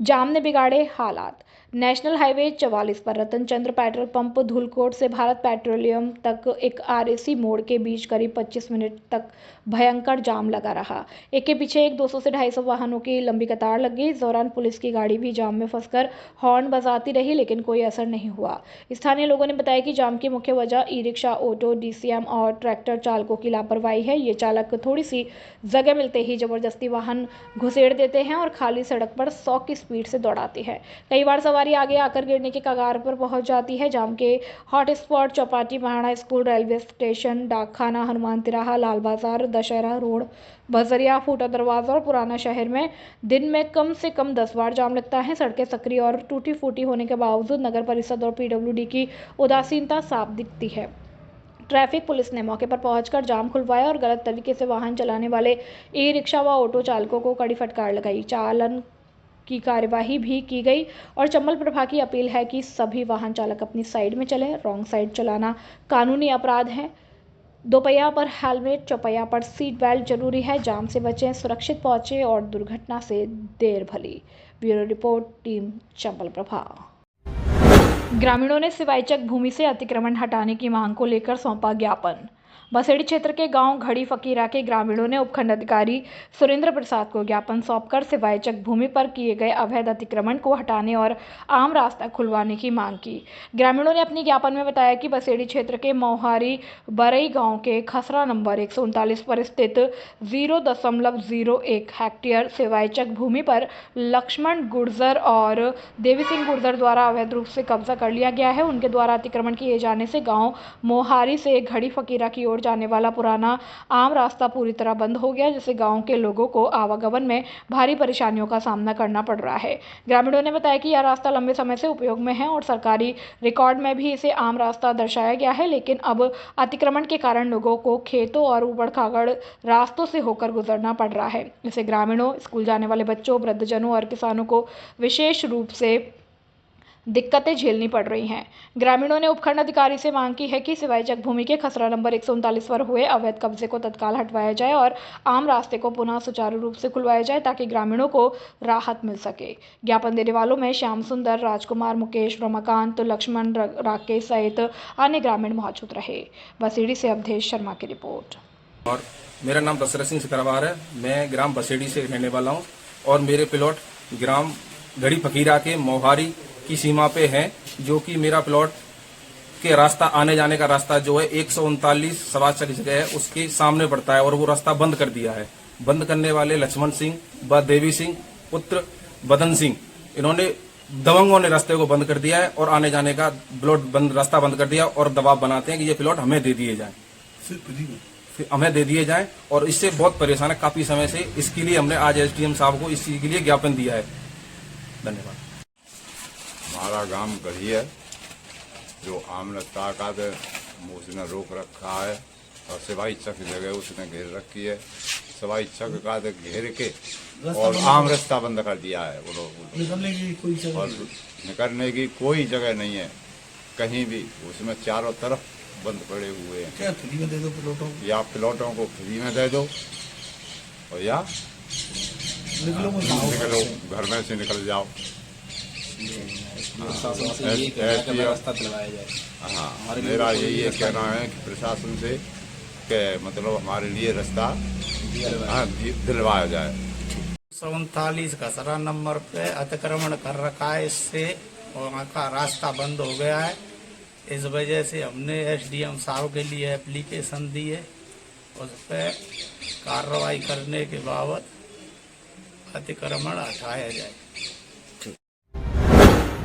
जाम ने बिगाड़े हालात। नेशनल हाईवे 44 पर रतन चंद्र पेट्रोल पंप धुलकोट से भारत पेट्रोलियम तक एक आरएसी मोड़ के बीच करीब 25 मिनट तक भयंकर जाम लगा रहा। एक के पीछे एक 200 से 250 वाहनों की लंबी कतार लग गई। इस दौरान पुलिस की गाड़ी भी जाम में फंसकर हॉर्न बजाती रही, लेकिन कोई असर नहीं हुआ। स्थानीय लोगों ने बताया कि जाम की मुख्य वजह ई रिक्शा, ऑटो, डीसीएम और ट्रैक्टर चालकों की लापरवाही है। ये चालक थोड़ी सी जगह मिलते ही जबरदस्ती वाहन घुसेड़ देते हैं और खाली सड़क पर 100 की स्पीड से दौड़ाते हैं। कई बार सवारी आगे आकर गिरने के कगार पर पहुंच जाती है। जाम के hot spot Chowpatty, Mahada school, railway station, डाकखाना, हनुमान तिराहा, लाल बाजार, दशहरा रोड, बजरिया, फूटा दरवाजा और पुराना शहर में दिन में कम से कम 10 बार जाम लगता है। सड़कें सक्रिय और टूटी फूटी होने के बावजूद नगर परिषद और पीडब्ल्यूडी की उदासीनता साफ दिखती है। ट्रैफिक पुलिस ने मौके पर पहुंचकर जाम खुलवाया और गलत तरीके से वाहन चलाने वाले ई रिक्शा व ऑटो चालकों को कड़ी फटकार लगाई। चालन की कार्यवाही भी की गई और चंबल प्रभा की अपील है कि सभी वाहन चालक अपनी साइड में चलें। रॉन्ग साइड चलाना कानूनी अपराध है। दोपहिया पर हेलमेट, चौपहिया पर सीट बेल्ट जरूरी है। जाम से बचें, सुरक्षित पहुंचे और दुर्घटना से देर भली। Bureau report, team Chambal Prabha. ग्रामीणों ने सिवाइचक भूमि से अतिक्रमण हटाने की मांग को लेकर सौंपा ज्ञापन। बसेड़ी क्षेत्र के गांव घड़ी फकीरा के ग्रामीणों ने उपखंड अधिकारी सुरेंद्र प्रसाद को ज्ञापन सौंपकर सिवाइचक भूमि पर किए गए अवैध अतिक्रमण को हटाने और आम रास्ता खुलवाने की मांग की। ग्रामीणों ने अपने ज्ञापन में बताया कि बसेड़ी क्षेत्र के मोहारी बरई गांव के खसरा नंबर 139 पर स्थित 0.01 हेक्टेयर सिवाइचक भूमि पर लक्ष्मण गुर्जर और देवी सिंह गुर्जर द्वारा अवैध रूप से कब्जा कर लिया गया है। उनके द्वारा अतिक्रमण किए जाने से गांव मोहारी से घड़ी फकीरा की ओर जाने वाला पुराना आम रास्ता पूरी तरह बंद हो गया, जिससे गांव के लोगों को आवागमन में भारी परेशानियों का सामना करना पड़ रहा है। ग्रामीणों ने बताया कि यह रास्ता लंबे समय से उपयोग में है और सरकारी रिकॉर्ड में भी इसे आम रास्ता दर्शाया गया है, लेकिन अब अतिक्रमण के कारण लोगों को खेतों और ऊबड़ खाबड़ रास्तों से होकर गुजरना पड़ रहा है। इससे ग्रामीणों, स्कूल जाने वाले बच्चों, वृद्धजनों और किसानों को विशेष रूप से दिक्कतें झेलनी पड़ रही हैं। ग्रामीणों ने उपखंड अधिकारी से मांग की है कि सिवाइचक भूमि के खसरा नंबर 139 पर हुए अवैध कब्जे को तत्काल हटवाया जाए और आम रास्ते को पुनः सुचारू रूप से खुलवाया जाए, ताकि ग्रामीणों को राहत मिल सके। ज्ञापन देने वालों में श्याम सुंदर, राजकुमार, मुकेश, रमाकांत, लक्ष्मण, राकेश सहित अन्य ग्रामीण मौजूद रहे। बसेड़ी से अवधेश शर्मा की रिपोर्ट। और मेरा नाम दशरथ सिंह सिकरवार है। मैं ग्राम बसेड़ी से रहने वाला हूँ और मेरे प्लॉट ग्राम घड़ी फकीरा के मोहारी की सीमा पे है, जो कि मेरा प्लॉट के रास्ता आने जाने का रास्ता जो है 139 सवाचक जगह है उसके सामने पड़ता है और वो रास्ता बंद कर दिया है। बंद करने वाले लक्ष्मण सिंह व देवी सिंह पुत्र बदन सिंह, इन्होंने दबंगों ने रास्ते को बंद कर दिया है और आने जाने का रास्ता बंद कर दिया और दबाव बनाते हैं कि ये प्लॉट हमें दे दिए जाए, हमें दे दिए जाएं। और इससे बहुत परेशान है काफी समय से। इसके लिए हमने आज एसडीएम साहब को इस चीज के लिए ज्ञापन दिया है। धन्यवाद। हमारा गांव गढ़ी है, जो आम रास्ता का उसने रोक रखा है और सिवाई चक जगह उसने घेर रखी है। सिवाई चक का घेर के और आम रास्ता बंद कर दिया है। वो लोग और निकलने की कोई जगह नहीं है कहीं भी। उसमें चारों तरफ बंद पड़े हुए हैं। क्या फ्री में दे दो प्लॉटों को, या प्लॉटों को फ्री में दे दो और या निकलो घर में से निकल जाओ। हाँ, मेरा यही है कहना है कि प्रशासन से कि मतलब हमारे लिए रास्ता दिलवाया जाए। 139 खसरा नंबर पे अतिक्रमण कर रखा है, इससे वहाँ का रास्ता बंद हो गया है। इस वजह से हमने एसडीएम साहब के लिए एप्लीकेशन दी है, उस पर कार्रवाई करने के बाबत अतिक्रमण हटाया जाए।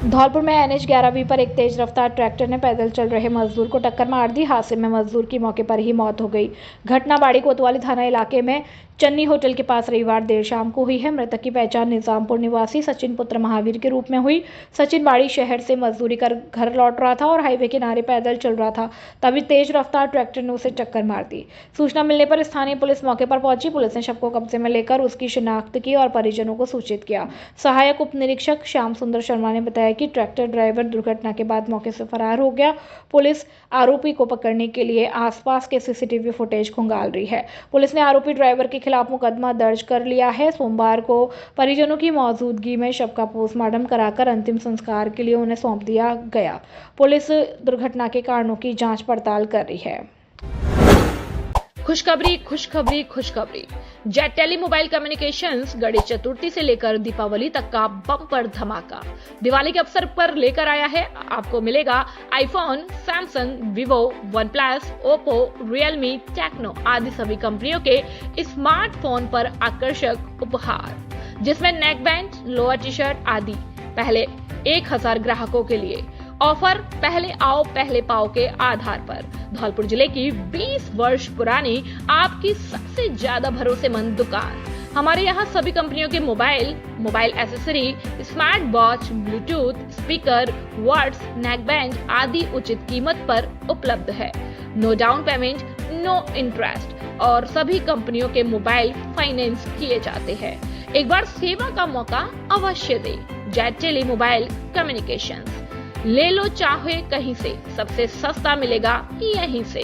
धौलपुर में NH 11B पर एक तेज रफ्तार ट्रैक्टर ने पैदल चल रहे मजदूर को टक्कर मार दी। हादसे में मजदूर की मौके पर ही मौत हो गई। घटना बाड़ी कोतवाली थाना इलाके में चन्नी होटल के पास रविवार देर शाम को हुई है। मृतक की पहचान निजामपुर निवासी सचिन पुत्र महावीर के रूप में हुई। सचिन बाड़ी शहर से मजदूरी कर घर लौट रहा था और हाईवे किनारे पैदल चल रहा था, तभी तेज रफ्तार ट्रैक्टर ने उसे टक्कर मार दी। सूचना मिलने पर स्थानीय पुलिस मौके पर पहुंची। पुलिस ने शव को कब्जे में लेकर उसकी शिनाख्त की और परिजनों को सूचित किया। सहायक उप निरीक्षक श्याम सुंदर शर्मा ने बताया कि ट्रैक्टर ड्राइवर दुर्घटना के बाद मौके से फरार हो गया। पुलिस आरोपी को पकड़ने के लिए आसपास के CCTV फुटेज खंगाल रही है। पुलिस ने आरोपी ड्राइवर के खिलाफ मुकदमा दर्ज कर लिया है। सोमवार को परिजनों की मौजूदगी में शव का पोस्टमार्टम कराकर अंतिम संस्कार के लिए उन्हें सौंप दिया गया। पुलिस दुर्घटना के कारणों की जांच पड़ताल कर रही है। खुशखबरी खुशखबरी खुशखबरी। Jet Tele Mobile Communications Ganesh Chaturthi से लेकर दीपावली तक का बम्पर धमाका दिवाली के अवसर पर लेकर आया है। आपको मिलेगा iPhone, Samsung, Vivo, OnePlus, Oppo, Realme, Tecno आदि सभी कंपनियों के स्मार्टफोन पर आकर्षक उपहार, जिसमें neck band, lower T shirt आदि। पहले 1000 ग्राहकों के लिए ऑफर पहले आओ पहले पाओ के आधार पर। धौलपुर जिले की 20 वर्ष पुरानी आपकी सबसे ज्यादा भरोसेमंद दुकान। हमारे यहाँ सभी कंपनियों के mobile accessory, smart watch, Bluetooth, speaker, words, neck band आदि उचित कीमत पर उपलब्ध है। No down payment, no interest और सभी कंपनियों के मोबाइल फाइनेंस किए जाते हैं। एक बार सेवा का मौका अवश्य दें। जेट टेली मोबाइल कम्युनिकेशंस, ले लो चाहे कहीं से, सबसे सस्ता मिलेगा यहीं से।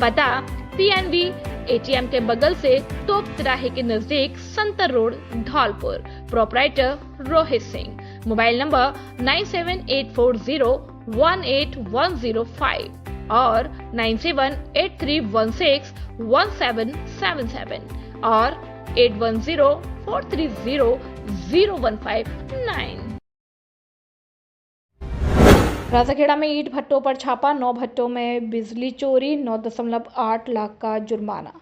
पता PNB ATM के बगल से तोप तिराहे के नजदीक Santar road, Dholpur. Proprietor Rohit Singh. Mobile number 9784018105 और 9783161777 और 8104300159। राजाखेड़ा में ईंट भट्टों पर छापा, 9 भट्टों में बिजली चोरी, 9.8 लाख का जुर्माना।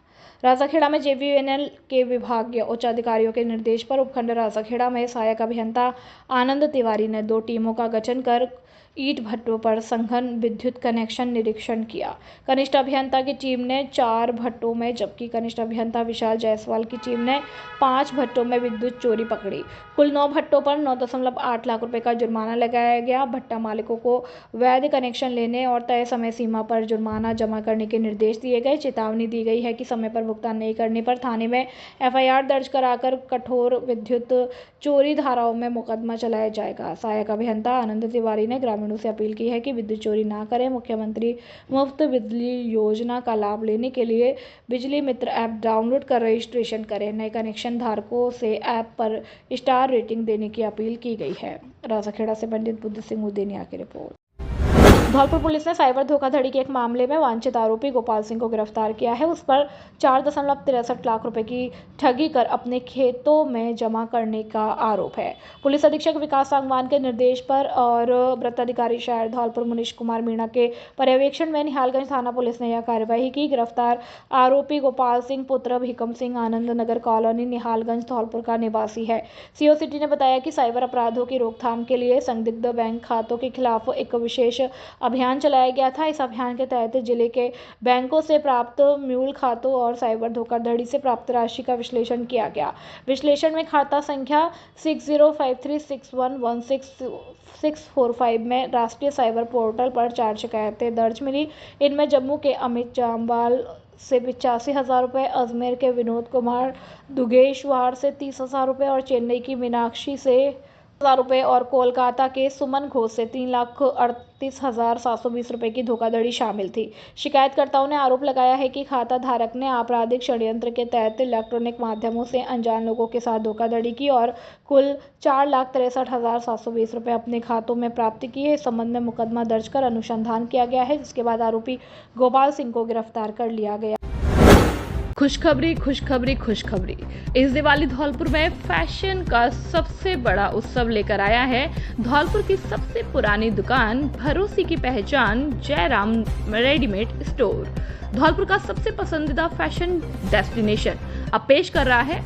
राजाखेड़ा में JVNL के विभागीय उच्च अधिकारियों के निर्देश पर उपखंड राजाखेड़ा में सहायक अभियंता आनंद तिवारी ने 2 टीमों का गठन कर ईंट भट्टों पर सघन विद्युत कनेक्शन निरीक्षण किया। कनिष्ठ अभियंता की टीम ने 4 भट्टों में, जबकि कनिष्ठ अभियंता विशाल जायसवाल की टीम ने 5 भट्टों में विद्युत चोरी पकड़ी। कुल 9 भट्टों पर 9.8 लाख रुपए का जुर्माना लगाया गया। भट्टा मालिकों को वैध कनेक्शन लेने और तय समय सीमा पर जुर्माना जमा करने के निर्देश दिए गए। चेतावनी दी गई है कि समय पर भुगतान नहीं करने पर थाने में FIR दर्ज कराकर कठोर विद्युत चोरी धाराओं में मुकदमा चलाया जाएगा। सहायक अभियंता आनंद तिवारी ने ग्रामीणों से अपील की है कि विद्युत चोरी ना करें। मुख्यमंत्री मुफ्त बिजली योजना का लाभ लेने के लिए बिजली मित्र ऐप डाउनलोड कर रजिस्ट्रेशन करें। नए कनेक्शन धारकों से ऐप पर स्टार रेटिंग देने की अपील की गई है। राजाखेड़ा से पंडित बुद्ध सिंह उदेनिया की रिपोर्ट। धौलपुर पुलिस ने साइबर धोखाधड़ी के एक मामले में वांछित आरोपी गोपाल सिंह को गिरफ्तार किया है। उस पर 4.63 लाख रुपए की ठगी कर अपने खेतों में जमा करने का आरोप है। पुलिस अधीक्षक विकास सांगवान के निर्देश पर और वृत्ताधिकारी शहर धौलपुर मुनीश कुमार मीणा के पर्यवेक्षण में निहालगंज थाना पुलिस ने यह कार्यवाही की। गिरफ्तार आरोपी गोपाल सिंह पुत्र भीकम सिंह आनंद नगर कॉलोनी निहालगंज धौलपुर का निवासी है। CO सिटी ने बताया कि साइबर अपराधों की रोकथाम के लिए संदिग्ध बैंक खातों के खिलाफ एक विशेष अभियान चलाया गया था। इस अभियान के तहत जिले के बैंकों से प्राप्त म्यूल खातों और साइबर धोखाधड़ी से प्राप्त राशि का विश्लेषण किया गया। विश्लेषण में खाता संख्या 6053611645 में राष्ट्रीय साइबर पोर्टल पर 4 शिकायतें दर्ज मिली। इनमें जम्मू के अमित जामवाल से 85,000 रुपये, अजमेर के विनोद कुमार दुगेशवार से 30,000 रुपये और चेन्नई की मीनाक्षी से 1,000 रुपये और कोलकाता के सुमन घोष से 3,38,720 रुपये की धोखाधड़ी शामिल थी। शिकायतकर्ताओं ने आरोप लगाया है कि खाता धारक ने आपराधिक षड्यंत्र के तहत इलेक्ट्रॉनिक माध्यमों से अनजान लोगों के साथ धोखाधड़ी की और कुल 4,63,720 रुपये अपने खातों में प्राप्त किए। इस संबंध में मुकदमा दर्ज कर अनुसंधान किया गया है, जिसके बाद आरोपी गोपाल सिंह को गिरफ्तार कर लिया गया। खुशखबरी खुशखबरी खुशखबरी। इस दिवाली धौलपुर में फैशन का सबसे बड़ा उत्सव लेकर आया है। धौलपुर की सबसे पुरानी दुकान, भरोसे की पहचान, जयराम रेडीमेड स्टोर धौलपुर का सबसे पसंदीदा फैशन डेस्टिनेशन अब पेश कर रहा है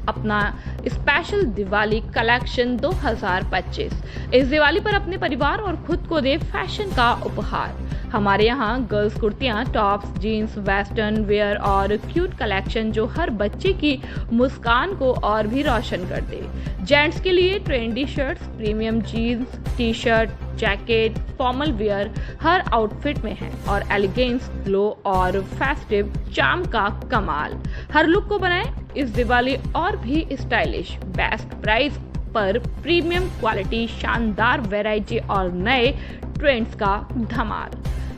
अपना स्पेशल दिवाली कलेक्शन 2025। इस दिवाली पर अपने परिवार और खुद को दे फैशन का उपहार। हमारे यहाँ गर्ल्स कुर्तियाँ, टॉप्स, जीन्स, वेस्टर्न वेयर और क्यूट कलेक्शन जो हर बच्चे की मुस्कान को और भी रोशन कर दे। जेंट्स के लिए trendy shirts, premium jeans, T shirt, jacket, formal wear हर आउटफिट में है और एलिगेंस, ग्लो और फेस्टिव चार्म का कमाल। हर लुक को बनाए इस दिवाली और भी स्टाइलिश। बेस्ट प्राइस पर प्रीमियम क्वालिटी, शानदार वैरायटी और नए ट्रेंड्स का धमाल।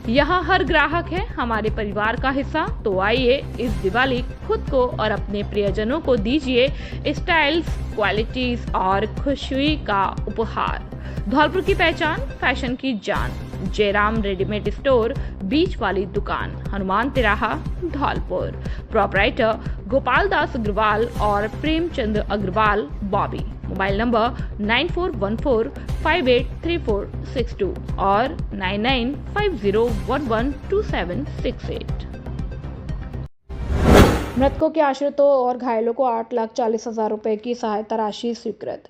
यहाँ हर ग्राहक है हमारे परिवार का हिस्सा। तो आइए इस दिवाली खुद को और अपने प्रियजनों को दीजिए स्टाइल्स, क्वालिटीज और खुशी का उपहार। धौलपुर की पहचान, फैशन की जान, जयराम रेडीमेड स्टोर, बीच वाली दुकान, हनुमान तिराहा, धौलपुर। प्रोपराइटर गोपाल दास अग्रवाल और प्रेमचंद अग्रवाल, बॉबी। मोबाइल नंबर 9414583462 और 9950112768। मृतकों के आश्रितों और घायलों को 8,40,000 रुपए की सहायता राशि स्वीकृत।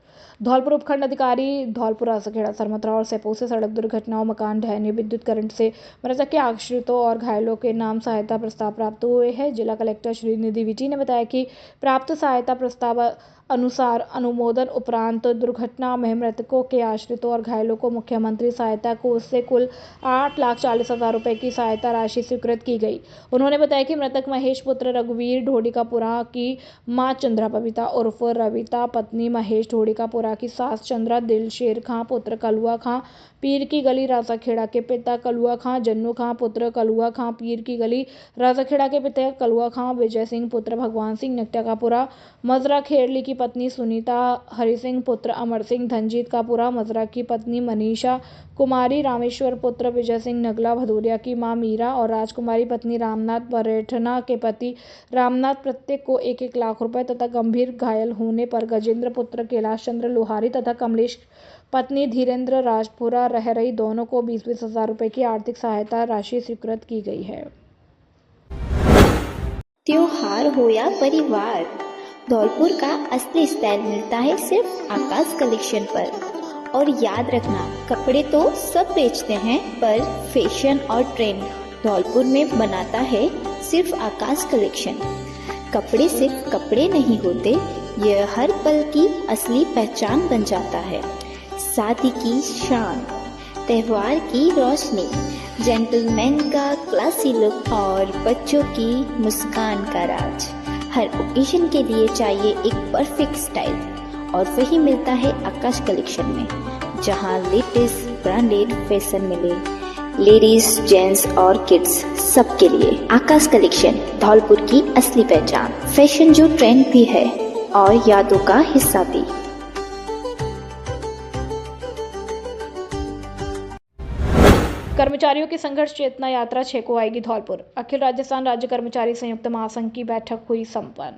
धौलपुर उपखंड अधिकारी धौलपुर राजाखेड़ा सरमथरा और सेपो से सड़क दुर्घटनाओं, मकान ढहने, विद्युत करंट से मृतक के आश्रितों और घायलों के नाम सहायता प्रस्ताव प्राप्त हुए हैं। जिला कलेक्टर श्री निधि विटी ने बताया कि प्राप्त सहायता प्रस्ताव अनुसार अनुमोदन उपरांत दुर्घटना में मृतकों के आश्रितों और घायलों को मुख्यमंत्री सहायता कोष से कुल 8,40,000 रुपए की सहायता राशि स्वीकृत की गई। उन्होंने बताया कि मृतक महेश पुत्र रघुवीर ढोडिकापुरा की मां चंद्रा बबीता उर्फ रविता, पत्नी महेश ढोडिकापुरा की सास चंद्रा, दिलशेर खां पुत्र कलुआ खां पीर की गली राजाखेड़ा के पिता कलुआ खां, जन्नू खां पुत्र कलुआ खां पीर की गली राजाखेड़ा के पिता कलुआ खां, विजय सिंह पुत्र भगवान सिंह नकटियाकापुरा, मजरा खेरली की पत्नी सुनीता, हरि सिंह पुत्र अमर सिंह धनजीत कापुरा, मजरा की पत्नी मनीषा कुमारी, रामेश्वर पुत्र विजय सिंह नगला, भदौरिया की मां मीरा और राजकुमारी पत्नी रामनाथ बरेठना के पति रामनाथ, प्रत्येक को 1-1 लाख रुपए तथा गंभीर घायल होने पर गजेंद्र पुत्र कैलाश चंद्र लोहारी तथा कमलेश पत्नी धीरेन्द्र राजपुरा रह रही दोनों को 20-20 हजार रुपए की आर्थिक सहायता राशि स्वीकृत की गई है। त्योहार हो या परिवार, धौलपुर का असली स्टाइल मिलता है सिर्फ आकाश कलेक्शन पर। और याद रखना, कपड़े तो सब बेचते हैं पर फैशन और ट्रेंड धौलपुर में बनाता है सिर्फ आकाश कलेक्शन। कपड़े सिर्फ कपड़े नहीं होते, यह हर पल की असली पहचान बन जाता है। शादी की शान, त्योहार की रोशनी, जेंटलमैन का क्लासी लुक और बच्चों की मुस्कान का राज। हर ओकेजन के लिए चाहिए एक परफेक्ट स्टाइल और वही मिलता है आकाश कलेक्शन में, जहां लेटेस्ट ब्रांडेड फैशन मिले। लेडीज, जेंट्स और किड्स सबके लिए आकाश कलेक्शन धौलपुर की असली पहचान। फैशन जो ट्रेंड भी है और यादों का हिस्सा भी। कर्मचारियों की संघर्ष चेतना यात्रा 6 को आएगी धौलपुर। अखिल राजस्थान राज्य कर्मचारी संयुक्त महासंघ की बैठक हुई संपन्न।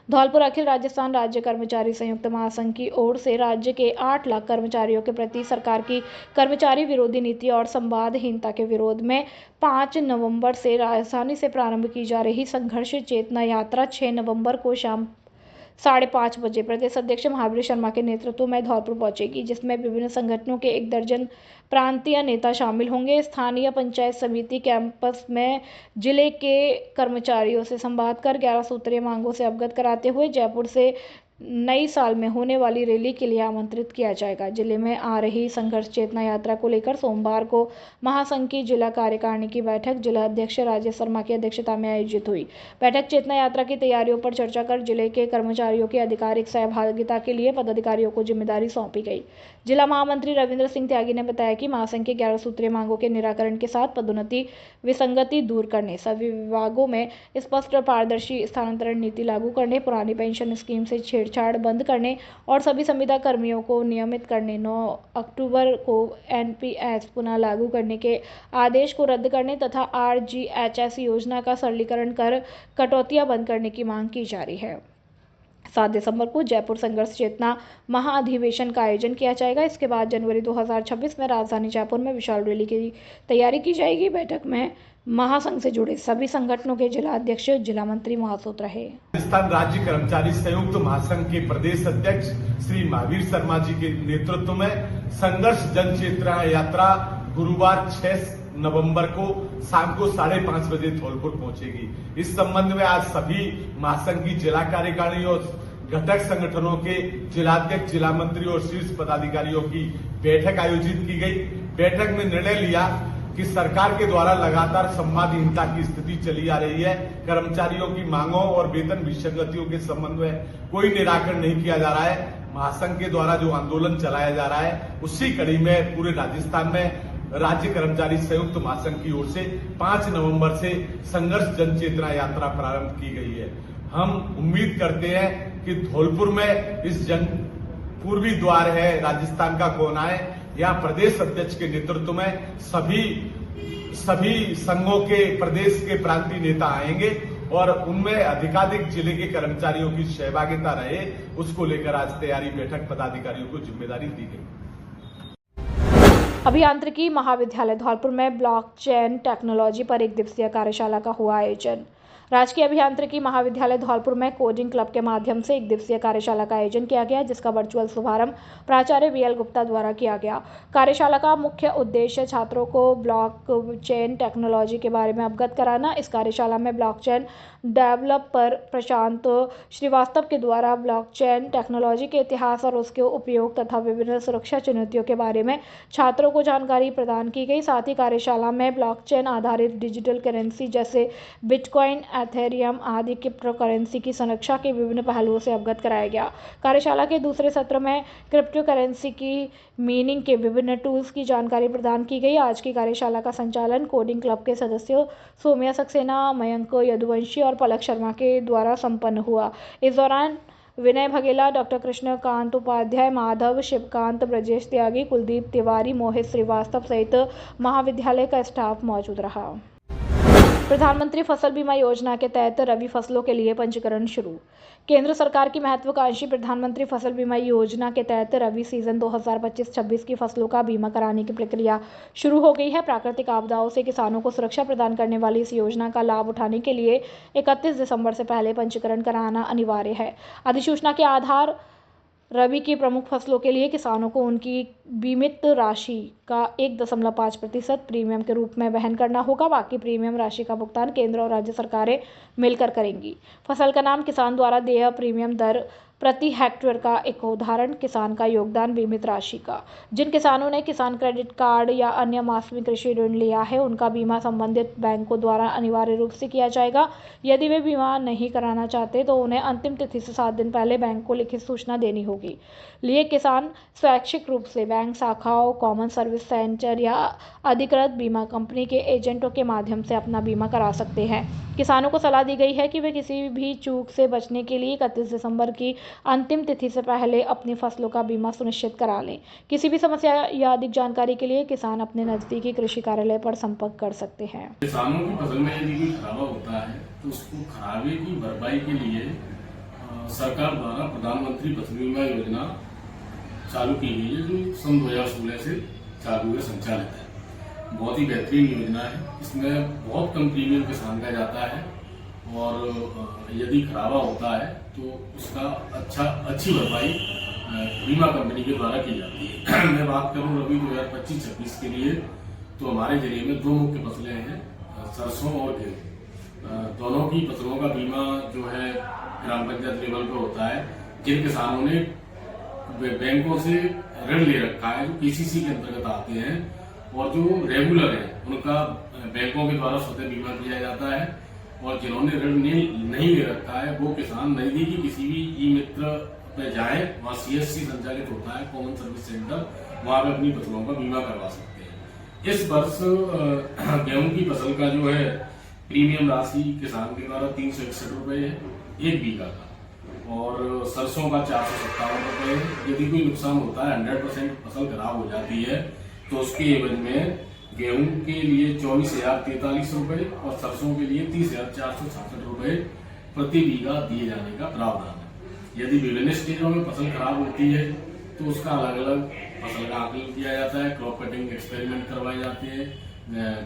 धौलपुर अखिल राजस्थान राज्य कर्मचारी संयुक्त महासंघ की ओर से राज्य के 8 लाख कर्मचारियों के प्रति सरकार की कर्मचारी विरोधी नीति और संवादहीनता के विरोध में 5 नवंबर से राजधानी से प्रारंभ की जा रही संघर्ष चेतना यात्रा 6 नवंबर को शाम 5:30 बजे प्रदेश अध्यक्ष महावीर शर्मा के नेतृत्व में धौलपुर पहुंचेगी, जिसमें विभिन्न संगठनों के 1 दर्जन प्रांतीय नेता शामिल होंगे। स्थानीय पंचायत समिति कैंपस में जिले के कर्मचारियों से संवाद कर 11 सूत्रीय मांगों से अवगत कराते हुए जयपुर से नई साल में होने वाली रैली के लिए आमंत्रित किया जाएगा। जिले में आ रही संघर्ष चेतना यात्रा को लेकर सोमवार को महासंघ की जिला कार्यकारिणी की बैठक जिला अध्यक्ष राजेश शर्मा की अध्यक्षता में आयोजित हुई। बैठक चेतना यात्रा की तैयारियों पर चर्चा कर जिले के कर्मचारियों की आधिकारिक सहभागिता के लिए पदाधिकारियों को जिम्मेदारी सौंपी गई। जिला महामंत्री रविंद्र सिंह त्यागी ने बताया कि महासंघ के 11 सूत्रीय मांगों के निराकरण के साथ पदोन्नति विसंगति दूर करने, सभी विभागों में स्पष्ट और पारदर्शी स्थानांतरण नीति लागू करने, पुरानी पेंशन स्कीम से छेड़छाड़ बंद करने और सभी संविदा कर्मियों को नियमित करने, 9 अक्टूबर को एनपीएस पुनः लागू करने के आदेश को रद्द करने तथा आरजीएचएस योजना का सरलीकरण कर कटौतियां बंद करने की मांग की जा रही है। 7 दिसंबर को जयपुर संघर्ष चेतना महाअधिवेशन का आयोजन किया जाएगा। इसके बाद जनवरी 2026 में राजधानी जयपुर में विशाल रैली की तैयारी की जाएगी। बैठक में महासंघ से जुड़े सभी संगठनों के जिला अध्यक्ष, जिला मंत्री मौजूद रहे। राजस्थान राज्य कर्मचारी संयुक्त महासंघ के प्रदेश अध्यक्ष श्री महावीर शर्मा जी के नेतृत्व में संघर्ष जन चेतना यात्रा गुरुवार 6 नवंबर को शाम को 5:30 बजे धौलपुर पहुंचेगी। इस संबंध में आज सभी महासंघ की जिला कार्यकारिणी और घटक संगठनों के जिलाध्यक्ष, जिला मंत्री और शीर्ष पदाधिकारियों की बैठक आयोजित की गई। बैठक में निर्णय लिया कि सरकार के द्वारा लगातार संवादहीनता की स्थिति चली आ रही है। कर्मचारियों की मांगों और वेतन विसंगतियों के संबंध में कोई निराकरण नहीं किया जा रहा है। महासंघ के द्वारा जो आंदोलन चलाया जा रहा है, उसी कड़ी में पूरे राजस्थान में राज्य कर्मचारी संयुक्त महासंघ की ओर से 5 नवंबर से संघर्ष जन चेतना यात्रा प्रारंभ की गई है। हम उम्मीद करते हैं कि धौलपुर में इस पूर्वी द्वार है राजस्थान का कोना है, यहाँ प्रदेश अध्यक्ष के नेतृत्व में सभी संघों के प्रदेश के प्रांतीय नेता आएंगे और उनमें अधिकाधिक जिले के कर्मचारियों की सहभागिता रहे, उसको लेकर आज तैयारी बैठक पदाधिकारियों को जिम्मेदारी दी गई। अभियांत्रिकी महाविद्यालय धौलपुर में ब्लॉकचेन टेक्नोलॉजी पर 1 दिवसीय कार्यशाला का हुआ आयोजन। राजकीय अभियांत्रिकी महाविद्यालय धौलपुर में कोडिंग क्लब के माध्यम से 1 दिवसीय कार्यशाला का आयोजन किया गया, जिसका वर्चुअल शुभारंभ प्राचार्य VL गुप्ता द्वारा किया गया। कार्यशाला का मुख्य उद्देश्य छात्रों को ब्लॉकचेन टेक्नोलॉजी के बारे में अवगत कराना। इस कार्यशाला में ब्लॉकचेन डेवलपर प्रशांत श्रीवास्तव के द्वारा ब्लॉकचेन टेक्नोलॉजी के इतिहास और उसके उपयोग तथा विभिन्न सुरक्षा चुनौतियों के बारे में छात्रों को जानकारी प्रदान की गई। साथ ही कार्यशाला में ब्लॉकचेन आधारित डिजिटल करेंसी जैसे बिटकॉइन, एथेरियम आदि क्रिप्टो करेंसी की संरक्षा के विभिन्न पहलुओं से अवगत कराया गया। कार्यशाला के दूसरे सत्र में क्रिप्टो करेंसी की मीनिंग के विभिन्न टूल्स की जानकारी प्रदान की गई। आज की कार्यशाला का संचालन कोडिंग क्लब के सदस्यों सौम्या सक्सेना, मयंक यदुवंशी और पलक शर्मा के द्वारा संपन्न हुआ। इस दौरान विनय भगेला, डॉक्टर कृष्णकांत उपाध्याय, माधव शिवकांत, ब्रजेश त्यागी, कुलदीप तिवारी, मोहित श्रीवास्तव सहित महाविद्यालय का स्टाफ मौजूद रहा। प्रधानमंत्री फसल बीमा योजना के तहत रबी फसलों के लिए पंजीकरण शुरू। केंद्र सरकार की महत्वाकांक्षी प्रधानमंत्री फसल बीमा योजना के तहत रबी सीजन 2025-26 की फसलों का बीमा कराने की प्रक्रिया शुरू हो गई है। प्राकृतिक आपदाओं से किसानों को सुरक्षा प्रदान करने वाली इस योजना का लाभ उठाने के लिए 31 दिसंबर से पहले पंजीकरण कराना अनिवार्य है। अधिसूचना के आधार रबी की प्रमुख फसलों के लिए किसानों को उनकी बीमित राशि का 1.5% प्रीमियम के रूप में वहन करना होगा। बाकी प्रीमियम राशि का भुगतान केंद्र और राज्य सरकारें मिलकर करेंगी। फसल का नाम, किसान द्वारा देय प्रीमियम दर, प्रति हेक्टेयर का एक उदाहरण, किसान का योगदान, बीमित राशि का। जिन किसानों ने किसान क्रेडिट कार्ड या अन्य मौसमी कृषि ऋण लिया है, उनका बीमा संबंधित बैंकों द्वारा अनिवार्य रूप से किया जाएगा। यदि वे बीमा नहीं कराना चाहते तो उन्हें अंतिम तिथि से 7 दिन पहले बैंक को लिखित सूचना देनी होगी। लिए किसान स्वैच्छिक रूप से बैंक शाखाओं, कॉमन सर्विस सेंटर या अधिकृत बीमा कंपनी के एजेंटों के माध्यम से अपना बीमा करा सकते हैं। किसानों को सलाह दी गई है कि वे किसी भी चूक से बचने के लिए 31 दिसंबर की अंतिम तिथि से पहले अपनी फसलों का बीमा सुनिश्चित करा लें। किसी भी समस्या या अधिक जानकारी के लिए किसान अपने नजदीकी कृषि कार्यालय पर संपर्क कर सकते हैं। किसानों की फसल में यदि कोई खराबा होता है तो उसको खराबे की भरपाई के लिए सरकार द्वारा प्रधानमंत्री फसल बीमा योजना चालू की गई है, जो सन 2016 से चालू है, संचालित है। बहुत ही बेहतरीन योजना है। इसमें बहुत कम प्रीमियम किसान का जाता है और यदि खराबा होता है तो उसका अच्छी भरपाई बीमा कंपनी के द्वारा की जाती है। मैं बात करूं रबी 2025-26 के लिए तो हमारे जिले में 2 मुख्य फसलें हैं, सरसों और गेहूं। दोनों की फसलों का बीमा जो है ग्राम पंचायत लेवल पर होता है। जिन किसानों ने बैंकों से ऋण ले रखा है, जो KCC के अंतर्गत आते हैं और जो रेगुलर है, उनका बैंकों के द्वारा स्वतः बीमा किया जाता है। और जिन्होंने ऋण नहीं ले रखा है वो किसान नजदीकी किसी भी ई-मित्र पे जाए, वहाँ CSC संचालित होता है, कॉमन सर्विस सेंटर, वहाँ पे अपनी फसलों का बीमा करवा सकते हैं। इस वर्ष गेहूं की फसल का जो है प्रीमियम राशि किसान के द्वारा 361 रुपए है 1 बीघा का, और सरसों का 457 रुपए है। यदि कोई नुकसान होता है, 100% फसल खराब हो जाती है, तो उसके एवज में गेहूं के लिए 24,043 रुपए और सरसों के लिए 30,466 रुपए प्रति बीघा दिए जाने का प्रावधान है। यदि विभिन्न स्टेजों में फसल खराब होती है तो उसका अलग अलग फसल का आकलन किया जाता है। क्रॉप कटिंग एक्सपेरिमेंट करवाए जाते हैं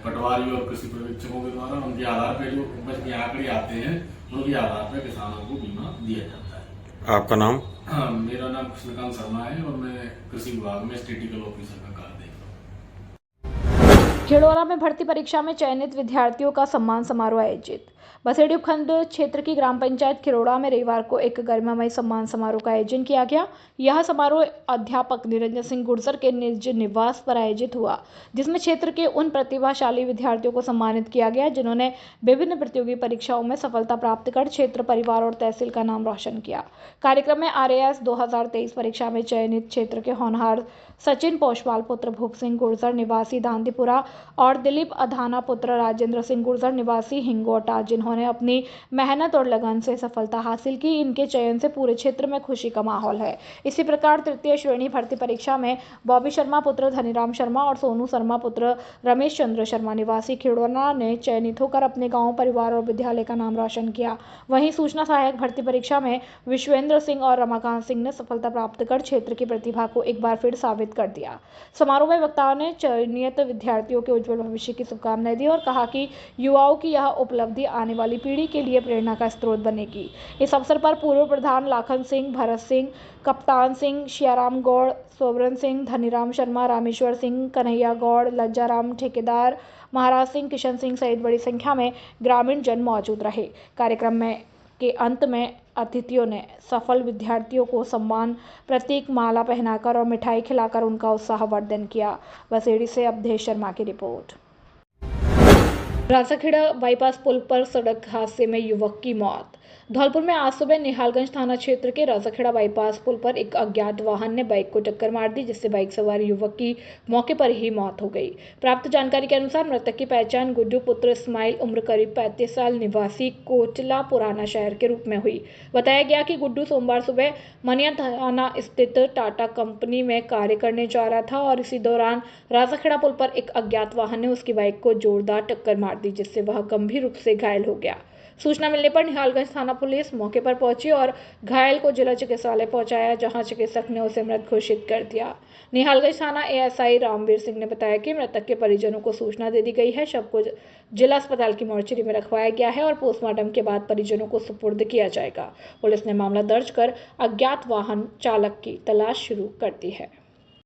पटवारी और कृषि पर्यवेक्षकों के द्वारा। उनके आधार पर जो उपज के आंकड़े आते हैं, उनके आधार पर किसानों को बीमा दिया जाता है। आपका नाम? हाँ, मेरा नाम कृष्णकांत शर्मा है और मैं कृषि विभाग में स्टेटिकल ऑफिसर का कार्य देख रहा हूँ। खेड़ौरा में भर्ती परीक्षा में चयनित विद्यार्थियों का सम्मान समारोह आयोजित। बसेड़ी उपखंड क्षेत्र की ग्राम पंचायत खिरोड़ा में रविवार को एक गरिमामय सम्मान समारोह का आयोजन किया गया। यह समारोह अध्यापक निरंजन सिंह गुर्जर के निज निवास पर आयोजित हुआ, जिसमें क्षेत्र के उन प्रतिभाशाली विद्यार्थियों को सम्मानित किया गया जिन्होंने विभिन्न प्रतियोगी परीक्षाओं में सफलता प्राप्त कर क्षेत्र, परिवार और तहसील का नाम रोशन किया। कार्यक्रम में RAS 2023 परीक्षा में चयनित क्षेत्र के होनहार सचिन पोषवाल पुत्र भूप सिंह गुर्जर निवासी दांतीपुरा और दिलीप अधाना पुत्र राजेंद्र सिंह गुर्जर निवासी हिंगोटा, जिन्होंने अपनी मेहनत और लगन से सफलता हासिल की, इनके चयन से पूरे क्षेत्र में खुशी का माहौल है। इसी प्रकार तृतीय श्रेणी भर्ती परीक्षा में बॉबी शर्मा पुत्र धनीराम शर्मा और सोनू शर्मा पुत्र रमेश चंद्र शर्मा निवासी खिड़ौना ने चयनित होकर अपने गाँव, परिवार और विद्यालय का नाम रोशन किया। वहीं सूचना सहायक भर्ती परीक्षा में विश्वेंद्र सिंह और रमाकांत सिंह ने सफलता प्राप्त कर क्षेत्र की प्रतिभा को एक बार फिर साबित कर दिया। समारोह में वक्ताओं ने चयनित विद्यार्थियों के उज्जवल भविष्य की शुभकामनाएं दी और कहा कि युवाओं की यह उपलब्धि आने वाली पीढ़ी के लिए प्रेरणा का स्रोत बनेगी। इस अवसर पर पूर्व प्रधान लाखन सिंह, भरत सिंह, कप्तान सिंह, शियाराम गौड़, सोबरन सिंह, धनीराम शर्मा, रामेश्वर सिंह, कन्हैया गौड़, लज्जाराम ठेकेदार, महाराज सिंह, किशन सिंह सहित बड़ी संख्या में ग्रामीण जन मौजूद रहे। कार्यक्रम में के अंत में अतिथियों ने सफल विद्यार्थियों को सम्मान प्रतीक माला पहनाकर और मिठाई खिलाकर उनका उत्साहवर्धन किया। बसेड़ी से अवधेश शर्मा की रिपोर्ट। राजाखेड़ा बाईपास पुल पर सड़क हादसे में युवक की मौत। धौलपुर में आज सुबह निहालगंज थाना क्षेत्र के राजाखेड़ा बाईपास पुल पर एक अज्ञात वाहन ने बाइक को टक्कर मार दी, जिससे बाइक सवार युवक की मौके पर ही मौत हो गई। प्राप्त जानकारी के अनुसार मृतक की पहचान गुड्डू पुत्र इस्माइल उम्र करीब 35 साल निवासी कोटला पुराना शहर के रूप में हुई। बताया गया कि गुड्डू सोमवार सुबह मनिया थाना स्थित टाटा कंपनी में कार्य करने जा रहा था और इसी दौरान राजाखेड़ा पुल पर एक अज्ञात वाहन ने उसकी बाइक को जोरदार टक्कर मार दी, जिससे वह गंभीर रूप से घायल हो गया। सूचना मिलने पर निहालगंज थाना पुलिस मौके पर पहुंची और घायल को जिला चिकित्सालय पहुंचाया, जहां चिकित्सक ने उसे मृत घोषित कर दिया। निहालगंज थाना ASI रामवीर सिंह ने बताया कि मृतक के परिजनों को सूचना दे दी गई है। शव को जिला अस्पताल की मोर्चरी में रखवाया गया है और पोस्टमार्टम के बाद परिजनों को सुपुर्द किया जाएगा। पुलिस ने मामला दर्ज कर अज्ञात वाहन चालक की तलाश शुरू कर दी है।